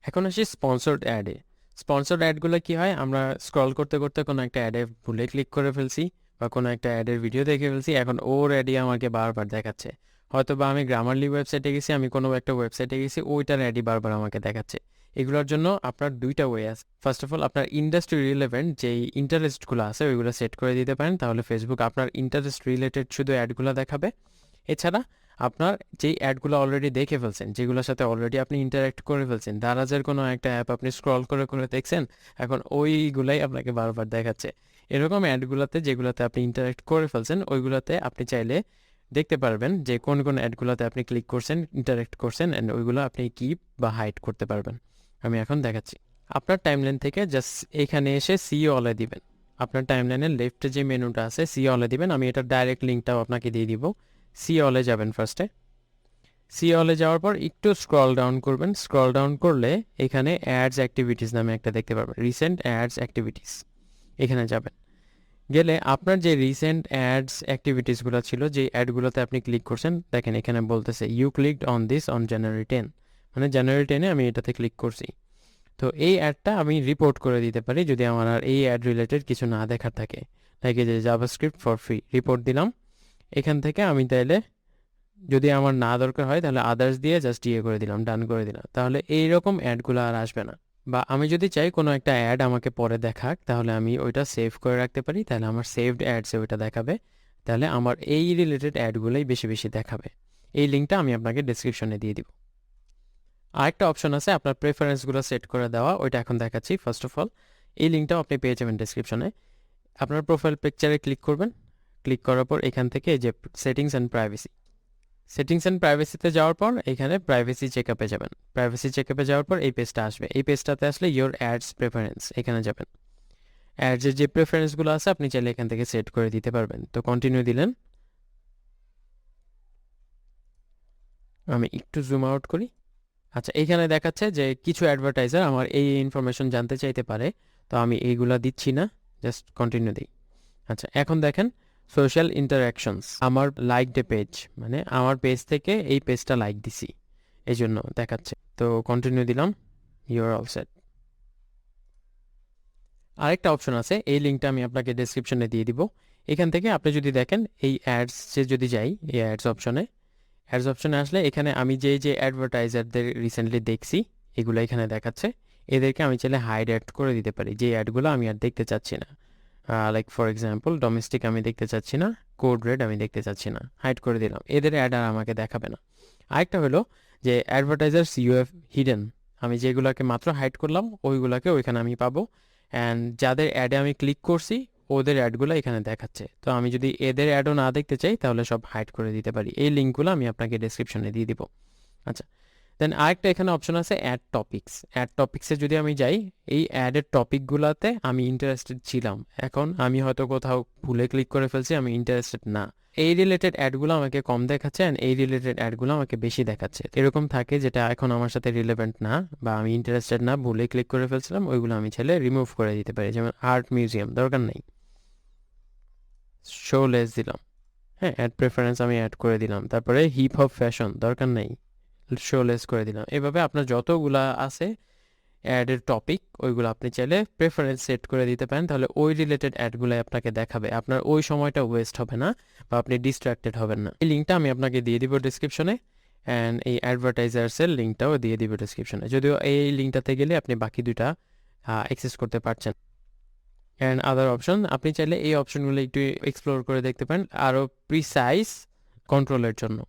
এখন আসি sponsored অ্যাডে। Sponsored অ্যাডগুলো কি হয়, আমরা স্ক্রল করতে করতে কোনো একটা অ্যাডে ভুলে ক্লিক করে ফেলছি বা কোনো একটা অ্যাডের ভিডিও দেখে ফেলছি, এখন ওর অ্যাডই আমাকে বারবার দেখাচ্ছে। হয়তো বা আমি গ্রামারলি ওয়েবসাইটে গেছি, আমি কোনো একটা ওয়েবসাইটে গেছি, ওইটার অ্যাডই বারবার আমাকে দেখাচ্ছে। এগুলোর জন্য আপনার দুইটা ওয়ে আছে। ফার্স্ট অফ অল, আপনার ইন্ডাস্ট্রি রিলেভেন্ট যেই ইন্টারেস্টগুলো আছে ওইগুলো সেট করে দিতে পারেন, তাহলে ফেসবুক আপনার ইন্টারেস্ট রিলেটেড শুধু অ্যাডগুলো দেখাবে। এছাড়া আপনার যেই অ্যাডগুলো অলরেডি দেখে ফেলছেন, যেগুলোর সাথে অলরেডি আপনি ইন্টারাক্ট করে ফেলছেন, দারাজের কোনো একটা অ্যাপ আপনি স্ক্রল করে করে দেখছেন, এখন ওইগুলাই আপনাকে বারবার দেখাচ্ছে। এরকম অ্যাডগুলোতে যেগুলোতে আপনি ইন্টারাক্ট করে ফেলছেন, ওইগুলোতে আপনি চাইলে দেখতে পারবেন যে কোন কোন অ্যাডগুলোতে আপনি ক্লিক করছেন, ইন্টারাক্ট করছেন, অ্যান্ড ওইগুলো আপনি কিপ বা হাইড করতে পারবেন। আমি এখন দেখাচ্ছি। আপনার টাইমলাইন থেকে জাস্ট এখানে এসে সি অলে দিবেন। আপনার টাইমলাইনের লেফটে যে মেনুটা আছে সি অলে দিবেন। আমি এটার ডাইরেক্ট লিঙ্কটাও আপনাকে দিয়ে দিব। সি অলে যাবেন ফার্স্টে। সি অলে যাওয়ার পর একটু স্ক্রল ডাউন করবেন। স্ক্রল ডাউন করলে এখানে অ্যাডস অ্যাক্টিভিটিস নামে একটা দেখতে পারবেন, রিসেন্ট অ্যাডস অ্যাক্টিভিটিস। এখানে যাবেন। গেলে আপনার যে রিসেন্ট অ্যাডস অ্যাক্টিভিটিসগুলো ছিল, যে অ্যাডগুলোতে আপনি ক্লিক করছেন, দেখেন এখানে বলতেছে you clicked on this on January 10, মানে জানুয়ারি 10-এ আমি এটাতে ক্লিক করছি। তো এই অ্যাডটা আমি রিপোর্ট করে দিতে পারি যদি আমার আর এই অ্যাড রিলেটেড কিছু না দেখার থাকে। লাইক এই যে জাভাস্ক্রিপ্ট ফর ফ্রি, রিপোর্ট দিলাম। এখান থেকে আমি তাইলে যদি আমার না দরকার হয় তাহলে আদার্স দিয়ে জাস্ট ইয়ে করে দিলাম, ডান করে দিলাম, তাহলে এইরকম অ্যাডগুলো আর আসবে না। বা আমি যদি চাই কোনো একটা অ্যাড আমাকে পরে দেখাক, তাহলে আমি ওইটা সেভ করে রাখতে পারি, তাহলে আমার সেভড অ্যাডসে ওইটা দেখাবে। তাহলে আমার এই রিলেটেড অ্যাডগুলোই বেশি বেশি দেখাবে। এই লিঙ্কটা আমি আপনাকে ডেসক্রিপশনে দিয়ে দিব। আরেকটা অপশন আছে আপনার প্রেফারেন্সগুলো সেট করে দেওয়া, ওইটা এখন দেখাচ্ছি। ফার্স্ট অফ অল, এই লিঙ্কটাও আপনি পেয়ে যাবেন ডেসক্রিপশনে। আপনার প্রোফাইল পিকচারে ক্লিক করবেন। ক্লিক করার পর এখান থেকে এই যে settings and privacy, settings and প্রাইভেসিতে যাওয়ার পর এখানে প্রাইভেসি চেকআপে যাবেন। প্রাইভেসি চেকআপে যাওয়ার পর এই পেজটা আসবে। এই পেজটাতে আসলে ইয়োর অ্যাডস প্রেফারেন্স, এখানে যাবেন। অ্যাডসের যে প্রেফারেন্সগুলো আছে আপনি চাইলে এখান থেকে সেট করে দিতে পারবেন। তো কন্টিনিউ দিলেন। আমি একটু জুম আউট করি। আচ্ছা, এখানে দেখাচ্ছে যে কিছু অ্যাডভার্টাইজার আমার এই ইনফরমেশন জানতে চাইতে পারে, তো আমি এইগুলা দিচ্ছি না, জাস্ট কন্টিনিউ দিই। আচ্ছা, এখন দেখেন সোশ্যাল ইন্টারাকশনস, আমার লাইক ডে পেজ, মানে আমার পেজ থেকে এই পেজটা লাইক দিছি, এই জন্য দেখাচ্ছে। তো কন্টিনিউ দিলাম। Your all set. আরেকটা অপশন আছে, এই লিঙ্কটা আমি আপনাকে ডেসক্রিপশনে দিয়ে দিব। এখান থেকে আপনি যদি দেখেন এই অ্যাডসে যদি যাই, এই অ্যাডস অপশনে আসলে এখানে আমি যে যে অ্যাডভার্টাইজারদের রিসেন্টলি দেখছি এগুলো এখানে দেখাচ্ছে। এদেরকে আমি চাইলে হাইড অ্যাড করে দিতে পারি, যে অ্যাডগুলো আমি আর দেখতে চাচ্ছি না। লাইক ফর এক্সাম্পল ডোমেস্টিক আমি দেখতে চাচ্ছি না, কোড রেড আমি দেখতে চাচ্ছি না, হাইড করে দিলাম। এদের অ্যাড আর আমাকে দেখাবে না। আরেকটা হলো যে অ্যাডভার্টাইজার্স ইউএফ হিডেন, আমি যেগুলোকে মাত্র হাইড করলাম ওইগুলোকে ওইখানে আমি পাবো। অ্যান্ড যাদের অ্যাডে আমি ক্লিক করছি ওদের অ্যাডগুলো এখানে দেখাচ্ছে। তো আমি যদি এদের অ্যাডও না দেখতে চাই তাহলে সব হাইড করে দিতে পারি। এই লিঙ্কগুলো আমি আপনাকে ডেসক্রিপশনে দিয়ে দিব। আচ্ছা, দেন আরেকটা এখানে অপশন আছে অ্যাড টপিকস। অ্যাড টপিক্সে যদি আমি যাই, এই অ্যাডের টপিকগুলোতে আমি ইন্টারেস্টেড ছিলাম, এখন আমি হয়তো কোথাও ভুলে ক্লিক করে ফেলছি, আমি ইন্টারেস্টেড না। এই রিলেটেড অ্যাডগুলো আমাকে কম দেখাচ্ছে অ্যান্ড এই রিলেটেড অ্যাডগুলো আমাকে বেশি দেখাচ্ছে। এরকম থাকে যেটা এখন আমার সাথে রিলেভেন্ট না বা আমি ইন্টারেস্টেড না, ভুলে ক্লিক করে ফেলছিলাম, ওইগুলো আমি চাইলে রিমুভ করে দিতে পারি। যেমন আর্ট মিউজিয়াম দরকার নেই, শো লেস দিলাম। হ্যাঁ, অ্যাড প্রেফারেন্স আমি অ্যাড করে দিলাম। তারপরে হিপ হপ ফ্যাশন দরকার নেই, শো লেস করে দিলাম। এভাবে আপনার যতগুলা আছে অ্যাডের টপিক, ওইগুলো আপনি চাইলে প্রেফারেন্স সেট করে দিতে পারেন, তাহলে ওই রিলেটেড অ্যাডগুলো আপনাকে দেখাবে। আপনার ওই সময়টা ওয়েস্ট হবে না বা আপনি ডিস্ট্রাক্টেড হবেন না। এই লিঙ্কটা আমি আপনাকে দিয়ে দিব ডিসক্রিপশনে, অ্যান্ড এই অ্যাডভার্টাইজার্সের লিঙ্কটাও দিয়ে দিব ডিসক্রিপশনে। যদিও এই লিঙ্কটাতে গেলে আপনি বাকি দুইটা অ্যাক্সেস করতে পারছেন। অ্যান্ড আদার অপশন, আপনি চাইলে এই অপশনগুলো একটু এক্সপ্লোর করে দেখতে পারেন আরও প্রিসাইজ কন্ট্রোলের জন্য।